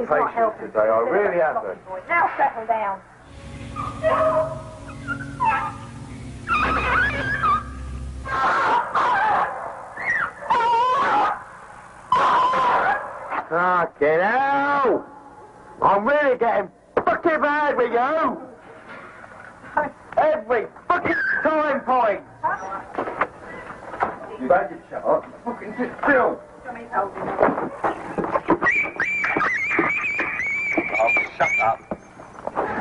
patience today, I really haven't. Now settle down. Fucking hell! I'm really getting fucking mad with you! Every fucking time point! You better shut up. Fucking sit still! Oh, shut up.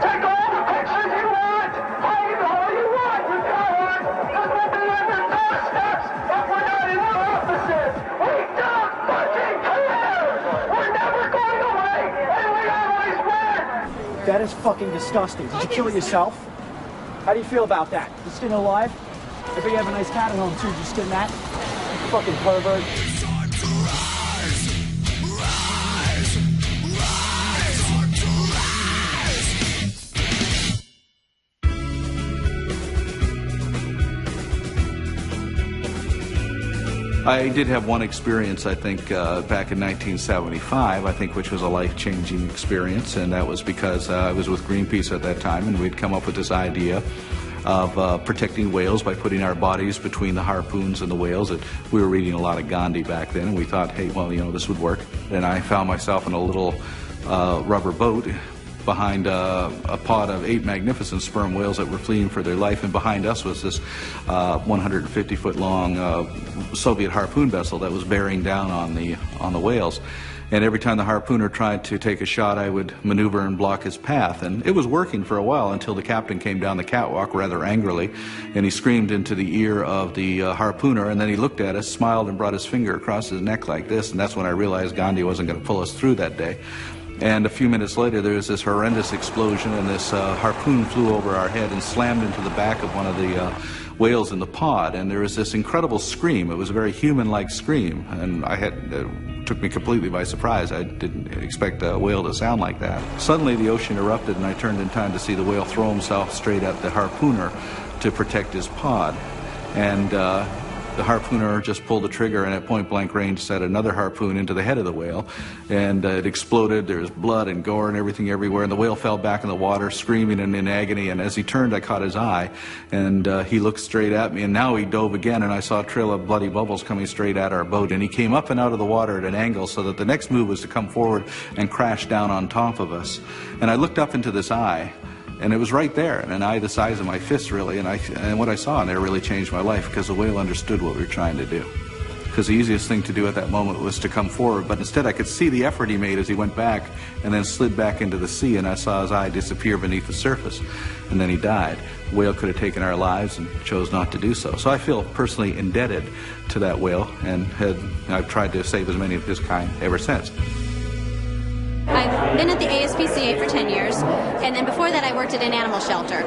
Take all the pictures you want! Take all you want! You go on! Because we'll be in the doorsteps if we're not in our offices! We don't fucking care! We're never going away! And we always win! That is fucking disgusting. Did you kill yourself? How do you feel about that? You staying alive? I bet you have a nice cat at home too. Did you skin that? You fucking pervert. I did have one experience, I think, back in 1975, I think, which was a life-changing experience, and that was because I was with Greenpeace at that time, and we'd come up with this idea of protecting whales by putting our bodies between the harpoons and the whales. And we were reading a lot of Gandhi back then, and we thought, hey, well, you know, this would work. And I found myself in a little rubber boat behind a pod of 8 magnificent sperm whales that were fleeing for their life, and behind us was this 150-foot long Soviet harpoon vessel that was bearing down on the whales. And every time the harpooner tried to take a shot, I would maneuver and block his path. And it was working for a while until the captain came down the catwalk rather angrily, and he screamed into the ear of the harpooner, and then he looked at us, smiled, and brought his finger across his neck like this, and that's when I realized Gandhi wasn't going to pull us through that day. And a few minutes later, there was this horrendous explosion, and this harpoon flew over our head and slammed into the back of one of the whales in the pod. And there was this incredible scream. It was a very human-like scream, and it took me completely by surprise. I didn't expect a whale to sound like that. Suddenly, the ocean erupted, and I turned in time to see the whale throw himself straight at the harpooner to protect his pod. And the harpooner just pulled the trigger and at point-blank range set another harpoon into the head of the whale, and it exploded. There was blood and gore and everything everywhere, and the whale fell back in the water screaming and in agony. And as he turned, I caught his eye, and he looked straight at me, and now he dove again, and I saw a trail of bloody bubbles coming straight at our boat. And he came up and out of the water at an angle so that the next move was to come forward and crash down on top of us. And I looked up into this eye, and it was right there, and an eye the size of my fist, really, and what I saw in there really changed my life, because the whale understood what we were trying to do. Because the easiest thing to do at that moment was to come forward, but instead I could see the effort he made as he went back and then slid back into the sea, and I saw his eye disappear beneath the surface, and then he died. The whale could have taken our lives and chose not to do so. So I feel personally indebted to that whale, and I've tried to save as many of his kind ever since. I've been at the ASPCA for 10 years, and then before that I worked at an animal shelter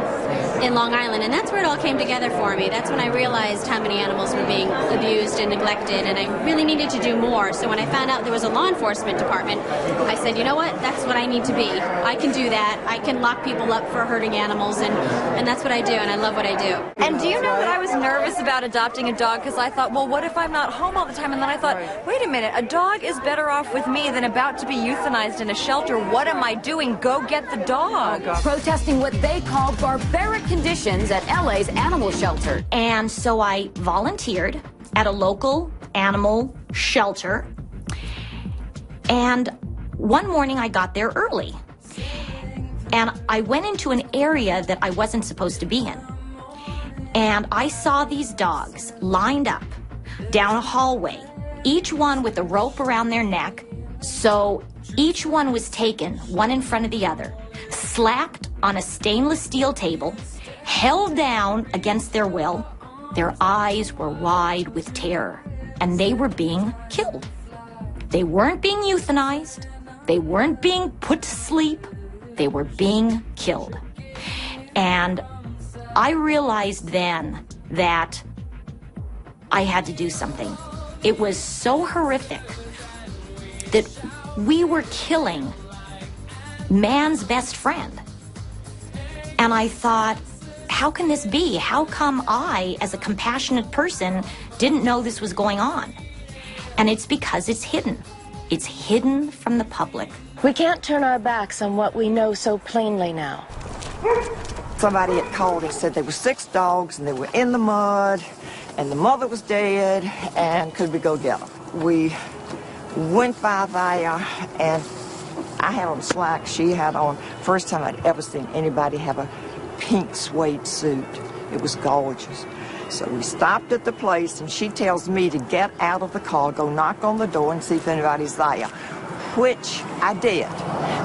in Long Island, and that's where it all came together for me. That's when I realized how many animals were being abused and neglected, and I really needed to do more. So when I found out there was a law enforcement department, I said, you know what, that's what I need to be. I can do that. I can lock people up for hurting animals, and that's what I do, and I love what I do. And do you know that I was nervous about adopting a dog, because I thought, well, what if I'm not home all the time? And then I thought, wait a minute, a dog is better off with me than about to be euthanized in a shelter. What am I doing? Go get the dog. Protesting what they call barbaric conditions at LA's animal shelter. And so I volunteered at a local animal shelter. And one morning I got there early. And I went into an area that I wasn't supposed to be in. And I saw these dogs lined up down a hallway, each one with a rope around their neck. So each one was taken, one in front of the other, slapped on a stainless steel table, held down against their will. Their eyes were wide with terror, and they were being killed. They weren't being euthanized. They weren't being put to sleep. They were being killed. And I realized then that I had to do something. It was so horrific that we were killing man's best friend. And I thought, how can this be? How come I, as a compassionate person, didn't know this was going on? And it's because it's hidden. It's hidden from the public. We can't turn our backs on what we know so plainly now. Somebody had called and said there were 6 dogs and they were in the mud and the mother was dead and could we go get them? We went by there and I had on slacks, she had on, first time I'd ever seen anybody have a pink suede suit. It was gorgeous. So we stopped at the place and she tells me to get out of the car, go knock on the door and see if anybody's there, which I did.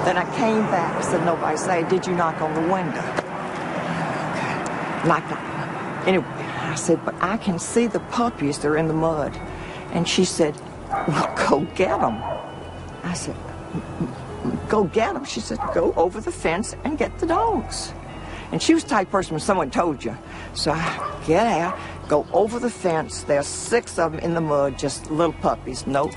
Then I came back and said, nobody's there. Did you knock on the window? Okay. Knocked on. Anyway, I said, but I can see the puppies, they're in the mud. And she said, well, go get them. I said, go get them. She said, go over the fence and get the dogs. And she was the type of person when someone told you. So I get out, go over the fence. There's 6 of them in the mud, just little puppies. Nope.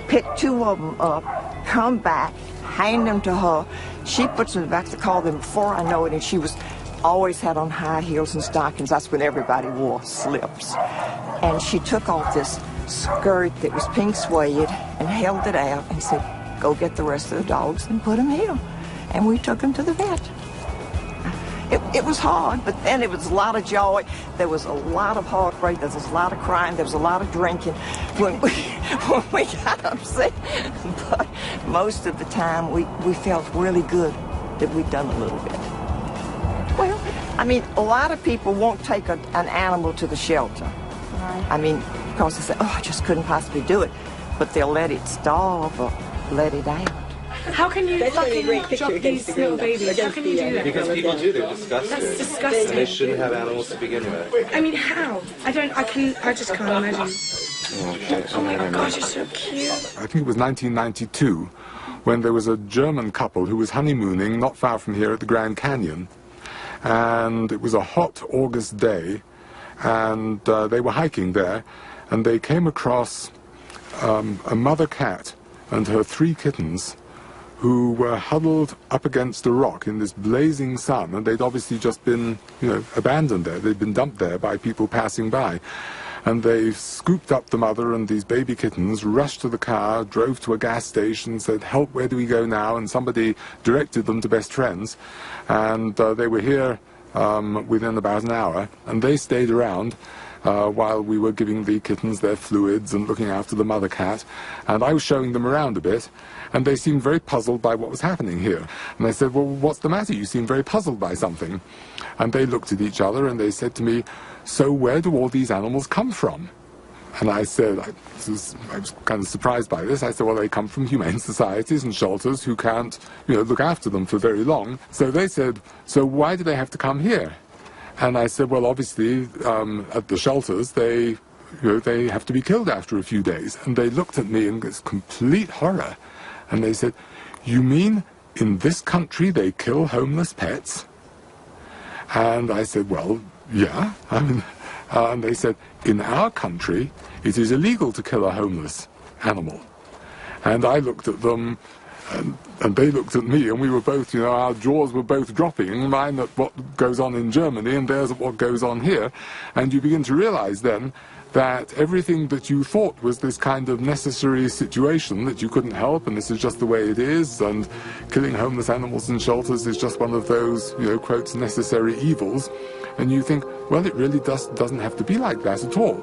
Pick 2 of them up, come back, hand them to her. She puts them back to call them before I know it, and she was always had on high heels and stockings. That's when everybody wore slips. And she took off this skirt that was pink suede and held it out and said, go get the rest of the dogs and put them here. And we took them to the vet. It was hard, but then it was a lot of joy. There was a lot of heartbreak. There was a lot of crying. There was a lot of drinking when we got upset. But most of the time, we felt really good that we'd done a little bit. Well, I mean, a lot of people won't take an animal to the shelter. Right. I mean, because they say, oh, I just couldn't possibly do it. But they'll let it starve or let it out. How can you fucking drop these little babies? How can you do that? Because people do, they're disgusting. That's disgusting. And they shouldn't have animals to begin with. I mean, how? I just can't imagine. Oh my gosh, you're so cute. I think it was 1992 when there was a German couple who was honeymooning not far from here at the Grand Canyon. And it was a hot August day, and they were hiking there, and they came across a mother cat and her 3 kittens who were huddled up against a rock in this blazing sun, and they'd obviously just been, abandoned there. They'd been dumped there by people passing by. And they scooped up the mother and these baby kittens, rushed to the car, drove to a gas station, said, help, where do we go now? And somebody directed them to Best Friends. And they were here within about an hour, and they stayed around while we were giving the kittens their fluids and looking after the mother cat. And I was showing them around a bit, and they seemed very puzzled by what was happening here. And I said, well, what's the matter? You seem very puzzled by something. And they looked at each other and they said to me, so where do all these animals come from? And I said, I was kind of surprised by this. I said, well, they come from humane societies and shelters who can't, look after them for very long. So they said, so why do they have to come here? And I said, well, obviously, at the shelters, they have to be killed after a few days. And they looked at me in this complete horror. And they said, you mean in this country they kill homeless pets? And I said, well, yeah. And they said, in our country, it is illegal to kill a homeless animal. And I looked at them, and they looked at me, and we were both, our jaws were both dropping, mine at what goes on in Germany, and theirs at what goes on here. And you begin to realize then that everything that you thought was this kind of necessary situation that you couldn't help, and this is just the way it is, and killing homeless animals in shelters is just one of those, quotes, necessary evils. And you think, well, it really doesn't have to be like that at all.